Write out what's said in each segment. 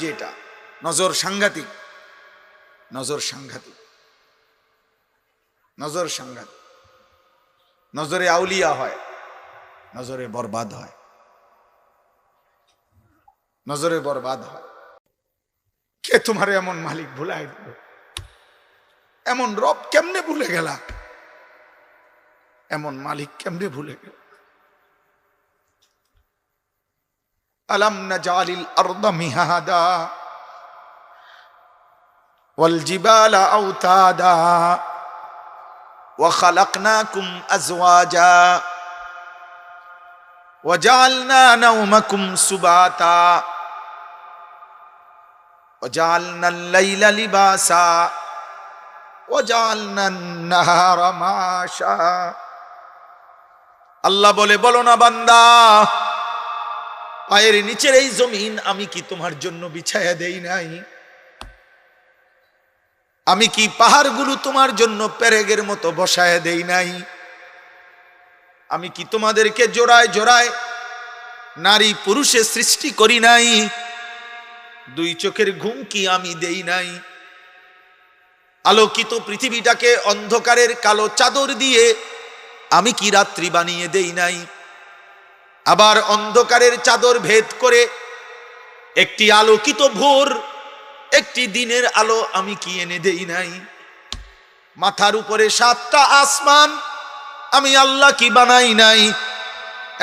যে এটা নজর সাংঘাতিক, নজর সাংঘাতিক, নজর সাংঘাতিক। নজরে আউলিয়া হয়, নজরে বরবাদ হয়, নজরে বরবাদ হয়। কে তোমার এমন মালিক ভুলাই দিল? এমন রব কেমনে ভুলে গেলা? এমন মালিক কেমনে ভুলে গেল? আলাম নাজালিল আরদা মিহাদা ওয়াল জিবালা আওতাদা ওয়া খালাকনাকুম আজওয়াজা ওয়া জাআলনা নাওমাকুম সুবাতা ওয়া জাআলনাল লাইলা লিবাসা ওয়া জাআলনান নাহারা মাশা। আল্লাহ বলে, বলো না বান্দা, পায়ের নিচের এই জমিন আমি কি তোমার জন্য বিছায়া দেই নাই? আমি কি পাহাড়গুলো তোমার জন্য পেরেগের মতো বসায়া দেই নাই? আমি কি তোমাদেরকে জোড়ায় জোড়ায় নারী পুরুষে সৃষ্টি করি নাই? দুই চোখের ঘুম কি আমি দেই নাই? আলোকিত পৃথিবীটাকে অন্ধকারের কালো চাদর দিয়ে আমি কি রাত্রি বানিয়ে দেই নাই? আবার অন্ধকারের চাদর ভেদ করে একটি আলোকিত ভোর, একটি দিনের আলো আমি কি এনে দেই নাই? মাথার উপরে 7টা আসমান আমি আল্লাহ কি বানাই নাই?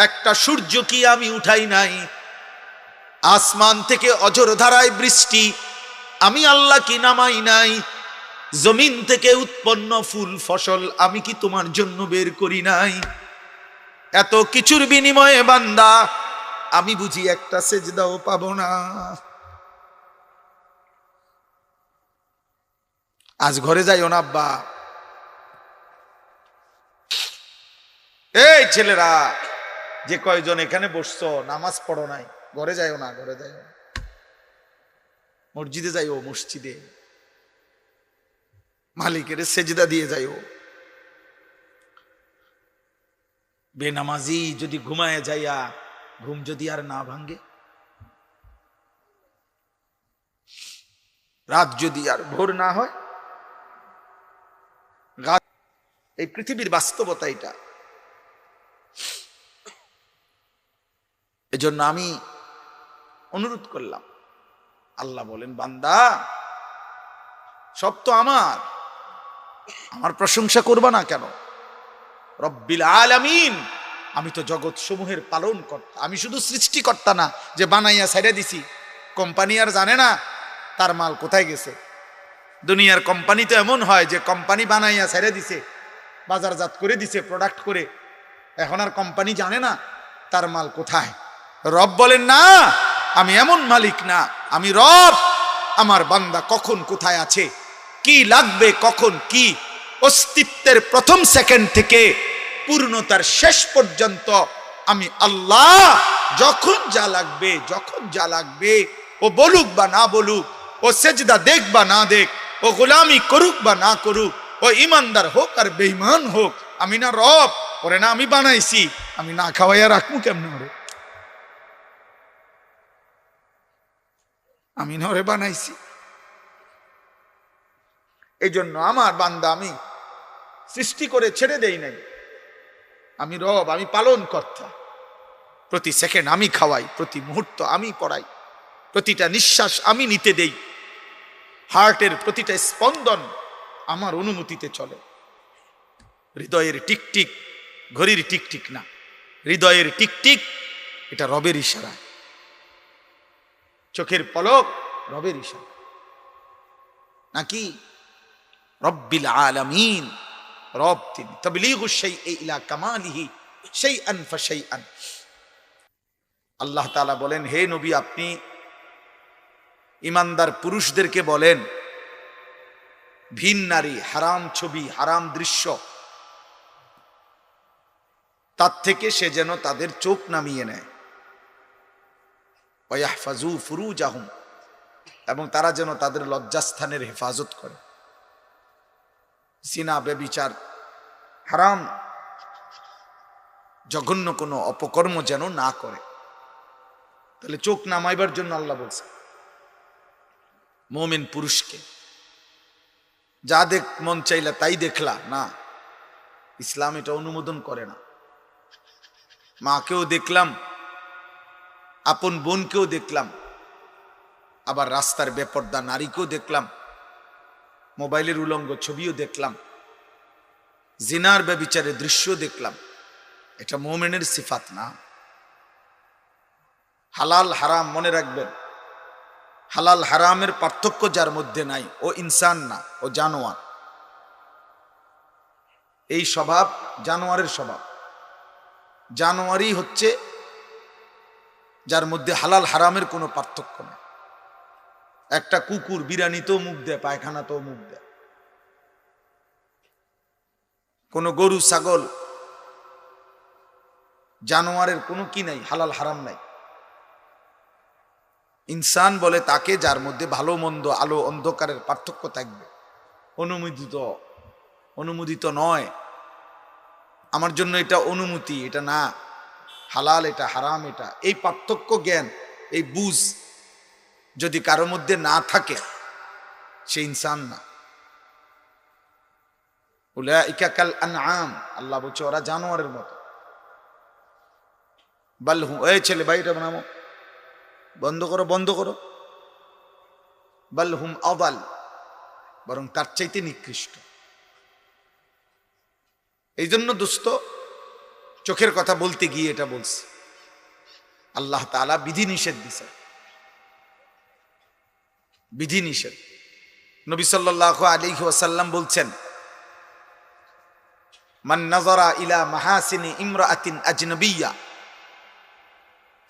একটা সূর্য কি আমি উঠাই নাই? আসমান থেকে অঝোর ধারায় বৃষ্টি আমি আল্লাহ কি নামাই নাই? জমিন থেকে উৎপন্ন ফুল ফসল আমি কি তোমার জন্য বের করি নাই? এত কিছুর বিনিময়ে বান্দা আমি বুঝি একটা সেজদাও পাবো না? আজ ঘরে যাইও না আব্বা। এই ছেলেরা যে কয়জন এখানে বসছো, নামাজ পড়ো নাই, ঘরে যাইও না, ঘরে যাইও না। মসজিদে যাইও, মসজিদে মালিকের সেজদা দিয়ে যাইও। বেনামাজি যদি ঘুমায় যাইয়া ঘুম যদি আর না ভাঙ্গে, রাত যদি আর ভোর না হয়, এই পৃথিবীর বাস্তবতা এটা। এজন্য আমি অনুরোধ করলাম, আল্লাহ বলেন, বান্দা সব তো আমার, আমার প্রশংসা করবা না কেন? রব্বিল আলামিন, আমি তো জগৎ সমূহের পালন কর্তা। আমি শুধু সৃষ্টিকর্তা না যে বানাইয়া ছাইড়া দিছি। কোম্পানি আর জানে না তার মাল কোথায় গেছে। দুনিয়ার কোম্পানি তো এমন হয় যে কোম্পানি বানাইয়া ছাইড়া দিছে, বাজারজাত করে দিছে, প্রোডাক্ট করে, এখন আর কোম্পানি জানে না তার মাল কোথায়। রব বলেন, না, আমি এমন মালিক না, আমি রব। আমার বান্দা কখন কোথায় আছে, কি লাগবে, কখন কি, অস্তিত্বের প্রথম সেকেন্ড থেকে পূর্ণতার শেষ পর্যন্ত আমি আল্লাহ যখন যা লাগবে, যখন যা লাগবে, ও বলুক বা না বলুক, ও সেজদা দেখ বা না দেখ, ও গোলামি করুক বা না করুক, ও ইমানদার হোক আর বেঈমান হোক, আমি না রব? ওরে না আমি বানাইছি, আমি না খাওয়াইয়া রাখবো কেমনে? ওরে আমি না ওরে বানাইছি। এই জন্য আমার বান্দা আমি সৃষ্টি করে ছেড়ে দেই নাই। আমি রব, আমি পালন কর্তা। প্রতি সেকেন্ড আমি খাওয়াই, প্রতি মুহূর্ত আমি পড়াই, প্রতিটা নিঃশ্বাস আমি নিতে দেই, হার্টের প্রতিটা স্পন্দন আমার অনুমতিতে চলে। হৃদয়ের টিকটিক ঘড়ির টিকটিক না, হৃদয়ের টিকটিক এটা রবের ইশারা। চোখের পলক রবের ইশারা নাকি? রব্বিল আলামিন, রব তিনি। তাবলীগুশ শাইই ইলা কামালিহি শাইআন ফাশাইআন। আল্লাহ তাআলা বলেন, হে নবী, আপনি ইমানদার পুরুষদেরকে বলেন, ভিন নারী, হারাম ছবি, হারাম দৃশ্য, তার থেকে সে যেন তাদের চোখ নামিয়ে নেয়। ওয়াহফাজু ফুরুজাহুম, এবং তারা যেন তাদের লজ্জাস্থানের হেফাজত করে। জিনা, ব্যভিচার, হারাম জঘন্য কোনো অপকর্ম যেন না করে। তাহলে চোখ নামাইবার জন্য আল্লাহ বলছে। মুমিন পুরুষকে। যা দেখ মন চাইলা তাই দেখলা না, ইসলাম এটা অনুমোদন করে না। মাকেও দেখলাম, আপন বোনকেও দেখলাম, আবার রাস্তার বেপর্দা নারীকেও দেখলাম, মোবাইলের উলঙ্গ ছবিও দেখলাম, জিনার ব্যভিচারের দৃশ্য দেখলাম। এটা মুমিনের সিফাত না। হালাল হারাম মনে রাখবেন, হালাল হারামের পার্থক্য যার মধ্যে নাই ও ইনসান না, ও জানোয়ার। এই স্বভাব জানোয়ারের স্বভাব। জানোয়ারই হচ্ছে যার মধ্যে হালাল হারামের কোনো পার্থক্য নেই। একটা কুকুর বিরানিতেও মুখ দেয়, পায়খানাতেও মুখ দেয়। কোনো গরু ছাগল জানোয়ারের কোনো কি নাই, হালাল হারাম নাই। ইনসান বলে তাকে যার মধ্যে ভালো মন্দ, আলো অন্ধকারের পার্থক্য থাকবে। অনুমোদিত নয়, আমার জন্য এটা অনুমতি, এটা না, হালাল এটা হারাম এটা, এই পার্থক্য জ্ঞান, এই বুঝ যদি কারো মধ্যে না থাকে সে ইনসান না। উলাইকা কাল আনআম, আল্লাহ বলছে ওরা জানোয়ারের মতো। বাল হুম, এই ছেলে বাইরে বানাবো, বন্ধ করো বন্ধ করো। বাল হুম আদাল, বরং তার চাইতে নিকৃষ্ট। এই জন্য দোস্ত, চোখের কথা বলতে গিয়ে এটা বলছি, আল্লাহ তাআলা বিধি নিষেধ দিছে, বিধি নিষেধ। নবী সাল্লাল্লাহু আলাইহি ওয়াসাল্লাম বলছেন, মান নাযারা ইলা মাহাসিনি ইমরাআতিন আজনাবিয়্যা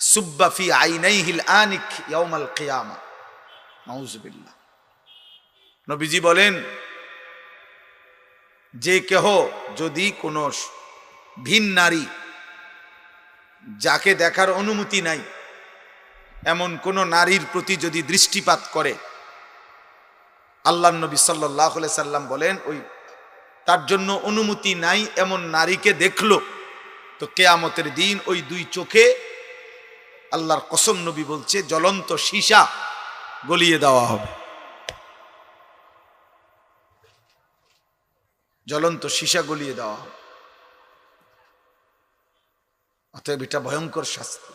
সুব্বা ফি আইনাইহিল আনিক ইয়াউমাল কিয়ামা। নাউযুবিল্লাহ। নবীজি বলেন, যে কেহ যদি কোনো ভিন নারী, যাকে দেখার অনুমতি নাই, এমন কোন নারীর প্রতি যদি দৃষ্টিপাত করে, আল্লাহর নবী সাল্লাল্লাহু আলাইহি সাল্লাম বলেন, ওই তার জন্য অনুমতি নাই এমন নারীকে দেখলো তো কিয়ামতের দিন ওই দুই চোখে, আল্লাহর কসম নবী বলছে, জ্বলন্ত সীসা গলিয়ে দেওয়া হবে। জ্বলন্ত সীসা গলিয়ে দেওয়া হবে। অতএব এটা ভয়ঙ্কর শাস্তি,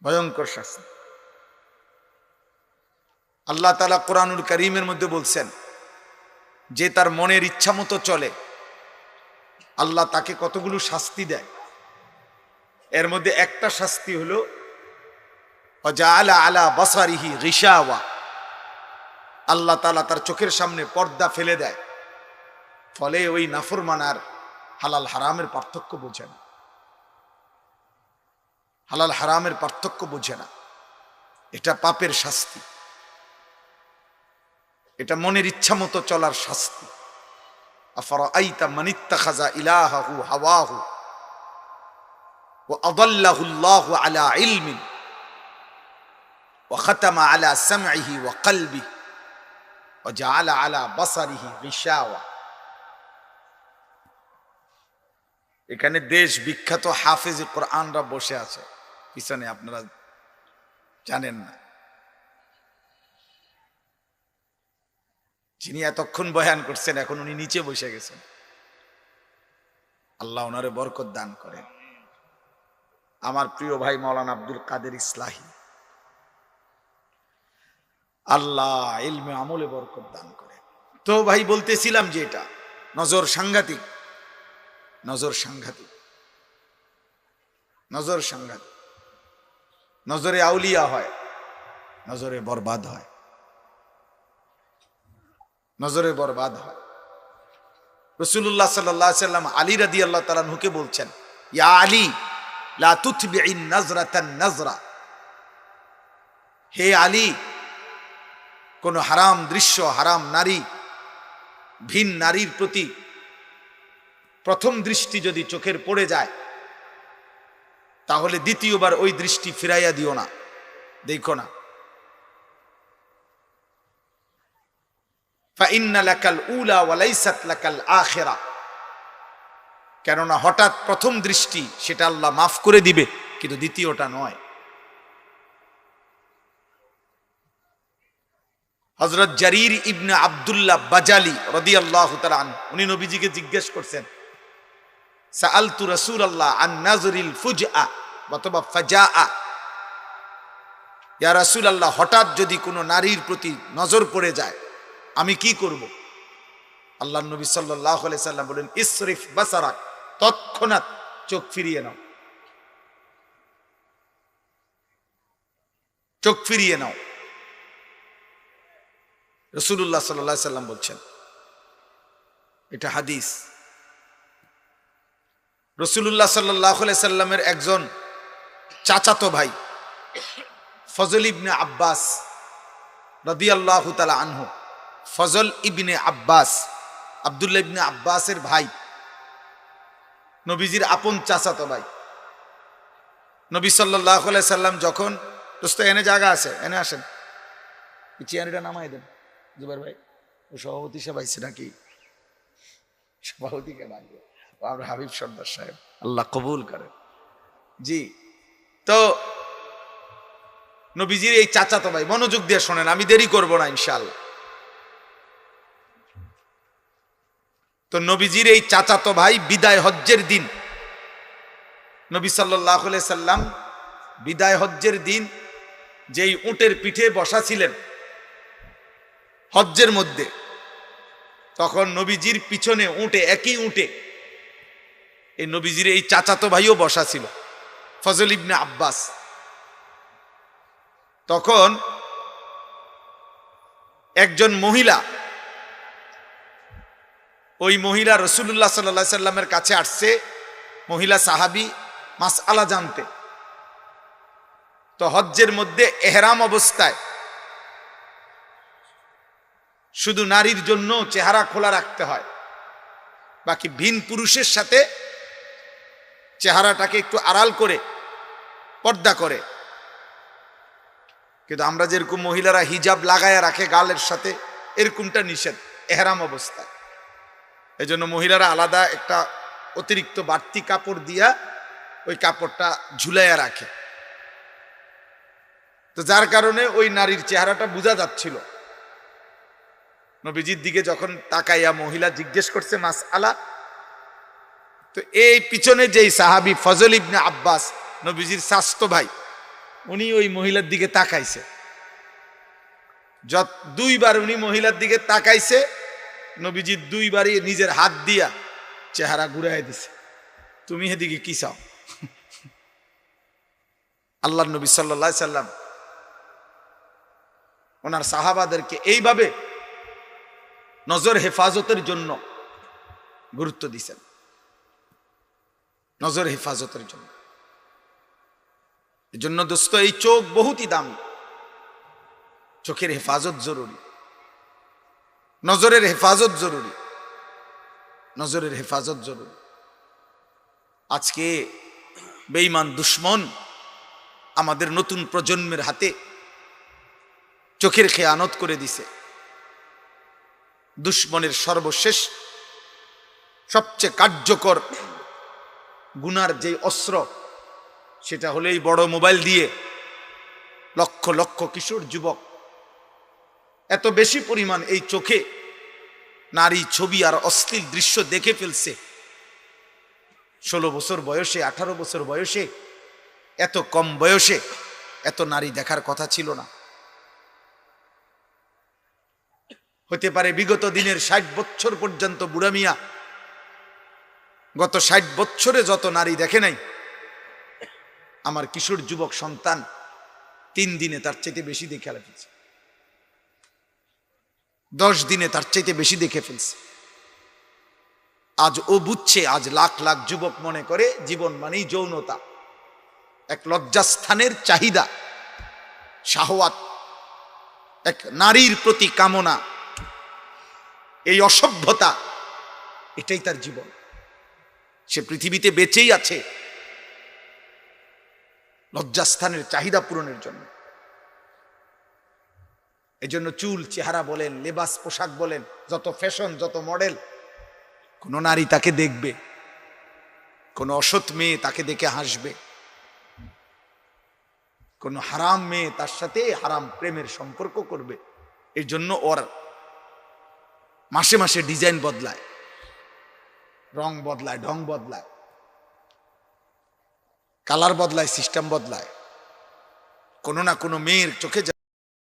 ভয়ঙ্কর শাস্তি। আল্লাহ তাআলা কোরআনুল কারীমের মধ্যে বলছেন, যে তার মনের ইচ্ছা মতো চলে, আল্লাহ তাকে কতগুলো শাস্তি দেয়। এর মধ্যে একটা শাস্তি হলো ওয়াজআলা আলা বাসারিহি গিশাওয়া, আল্লাহ তাআলা তার চোখের সামনে পর্দা ফেলে দেয়, ফলে ওই নাফরমানার হালাল হারামের পার্থক্য বোঝে না, হালাল হারামের পার্থক্য বোঝে না। এটা পাপের শাস্তি, এটা মনের ইচ্ছা মতো চলার শাস্তি। আফরাআইতা মান ইত্তাখাযা ইলাহাহু হাওয়াহু ওয়া আদাল্লাহু আল্লাহু আলা ইলমিন ওয়া খাতামা আলা সামইহি ওয়া কলবিহি ওয়া জাআলা আলা বাসারিহি গিশাওয়া। এখানে দেশ বিখ্যাত হাফেজ কোরআনরা বসে আছে পিছনে, আপনারা জানেন না, যিনি এতক্ষণ বয়ান করছেন এখন উনি নিচে বসে গেছেন। আল্লাহ ওনারে বরকত দান করেন। আমার প্রিয় ভাই মাওলানা আব্দুল কাদের ইসলাহি, আল্লাহ ইলমে আমলে বরকত দান করেন। তো ভাই বলতেছিলাম যে এটা নজর সাংঘাতিক, নজর সাংঘাতিক, নজর সাংঘাতিক। নজরে আউলিয়া হয়, নজরে বরবাদ হয়, নজরে বরবাদ হয়। রাসূলুল্লাহ সাল্লাল্লাহু আলাইহি সাল্লাম আলী রাদিয়াল্লাহু তাআলা আনহুকে বলছেন, ইয়া আলী লা তুতবিইন নাজরাতান নাজরা, হে আলী, কোন হারাম দৃশ্য, হারাম নারী, ভিন নারীর প্রতি প্রথম দৃষ্টি যদি চোখের পড়ে যায়, তাহলে দ্বিতীয়বার ওই দৃষ্টি ফিরাইয়া দিও না, দেখো না। ফাইন্না লাকাল উলা ওয়া লাইসাত লাকাল আখিরা, কেননা হঠাৎ প্রথম দৃষ্টি সেটা আল্লাহ মাফ করে দিবে, কিন্তু দ্বিতীয়টা নয়। হযরত জারির ইবনে আব্দুল্লাহ বাজালি রাদিয়াল্লাহু তাআলা আনহু উনি নবীজিকে জিজ্ঞেস করছেন, সাআলতু রাসূলুল্লাহ আন নাজরিল ফুজআ অথবা ফাজাআ, ইয়া রাসূলুল্লাহ, হঠাৎ যদি কোনো নারীর প্রতি নজর পড়ে যায় আমি কি করব? আল্লাহর নবী সাল্লাল্লাহু আলাইহি সাল্লাম বলেন, ইসরিফ বাসারাক, তৎক্ষণাৎ চোখ ফিরিয়ে নাও, চোখ ফিরিয়ে নাও। রাসূলুল্লাহ সাল্লাল্লাহু আলাইহি সাল্লাম বলছেন, এটা হাদিস। রাসূলুল্লাহ সাল্লাল্লাহু আলাইহি সাল্লামের একজন চাচাতো ভাই ফজল ইবনে আব্বাস রাদিয়াল্লাহু তাআলা আনহু, ফজল ইবনে আব্বাস, আব্দুল্লাহ ইবনে আব্বাসের ভাই, নবীজির আপন চাচাতো ভাই। নবী সাল্লাল্লাহু আলাইহি সাল্লাম যখন, দোস্ত এনে জায়গা আছে, এনে আসেন, চেয়ারটা নামাই দেন। জুবাইর ভাই ও সভাপতি সাহেব আইছে নাকি? সভাপতিকে ডাকবে, আমরা হাবিব সর্দার সাহেব, আল্লাহ কবুল করেন। জি, তো নবীজির এই চাচাতো ভাই, মনোযোগ দিয়ে শোনেন, আমি দেরি করব না ইনশাআল্লাহ। তো নবীজির এই চাচাতো ভাই বিদায় হজ্জের দিন, নবী সাল্লাল্লাহু আলাইহি সাল্লাম বিদায় হজ্জের দিন যেই উটের পিঠে বসা ছিলেন হজ্জের মধ্যে, তখন নবীজির পিছনে উটে, একই উটে এই নবীজির এই চাচাতো ভাইও বসা ছিল, ফজল ইবনে আব্বাস। তখন একজন মহিলা, ওই মহিলা রাসূলুল্লাহ সাল্লাল্লাহু আলাইহি সাল্লামের কাছে আসছে, মহিলা সাহাবী, মাসআলা জানতে। তো হজ্জের মধ্যে ইহরাম অবস্থায় শুধু নারীর জন্য চেহারা খোলা রাখতে হয়, বাকি ভিন পুরুষের সাথে চেহারাটাকে একটু আড়াল করে পর্দা করে। কিন্তু আমরা যেরকম মহিলারা হিজাব লাগায়া রাখে গালের সাথে, এরকমটা নিষেধ ইহরাম অবস্থায়। এই জন্য মহিলারা আলাদা একটা অতিরিক্ত বাড়তি কাপড় দিয়া ওই কাপড়টা ঝুলাইয়া রাখে। তো যার কারণে ওই নারীর চেহারাটা বোঝা যাচ্ছিল। নবীজির দিকে যখন তাকাইয়া মহিলা জিজ্ঞেস করছে মাসআলা, তো এই পিছনে যেই সাহাবী ফজল ইবনে আব্বাস, নবীজির চাচাতো ভাই, উনি ওই মহিলার দিকে তাকাইছে। দুইবার উনি মহিলার দিকে তাকাইছে, নবীজি দুইবারই নিজের হাত দিয়া চেহারা ঘুরাই দিছে, তুমি এদিকে কি চাও? আল্লাহর নবী সাল্লাল্লাহু আলাইহি সাল্লাম ওনার সাহাবাদেরকে এইভাবে নজর হেফাজতের জন্য গুরুত্ব দিয়েছেন, নজর হেফাজতের জন্য। এই জন্য দোস্ত, এই চোখ বহুতই দামি, চোখের হেফাজত জরুরি, নজরের হেফাজত জরুরি, নজরের হেফাজত জরুরি। আজকে বেঈমান দুশমন আমাদের নতুন প্রজন্মের হাতে চোখের খেয়ানত করে দিছে। দুশমনের সর্বশেষ সবচেয়ে কার্যকর গুনার যে অস্ত্র, সেটা হলো এই বড় মোবাইল দিয়ে লক্ষ লক্ষ কিশোর যুবক এত বেশি পরিমাণ এই চোখে নারী ছবি আর অশ্লীল দৃশ্য দেখে ফেলছে। 16 বছর বয়সে, 18 বছর বয়সে, এত কম বয়সে এত নারী দেখার কথা ছিল না। হতে পারে বিগত দিনের 60 বছর পর্যন্ত বুড়া মিয়া গত 60 বছরে যত নারী দেখে নাই, আমার কিশোর যুবক সন্তান 3 দিনে তার চাইতে বেশি দেখে ফেলছে, 10 দিনে তার চাইতে বেশি দেখে ফেলছে। আজ ও বুঝছে, আজ লাখ লাখ যুবক মনে করে জীবন মানেই যৌনতা, এক লজ্জাস্থানের চাহিদা, শাহওয়াত, এক নারীর প্রতি কামনা, এই অসভ্যতা, এটাই তার জীবন। সে পৃথিবীতে বেঁচেই আছে লজ্জাস্থানের চাহিদা পূরণের জন্য। এজন্য চুল, চেহারা বলেন, লেবাস, পোশাক বলেন, যত ফ্যাশন, যত মডেল, কোন নারী তাকে দেখবে, কোন অসৎ মেয়ে তাকে দেখে হাসবে, কোন হারাম মেয়ে তার সাথে হারাম প্রেমের সম্পর্ক করবে, এই জন্য ওর মাসে মাসে ডিজাইন বদলায়, রং বদলায়, ঢং বদলায়, কালার বদলায়, সিস্টেম বদলায়। কোনো না কোনো মেয়ের চোখে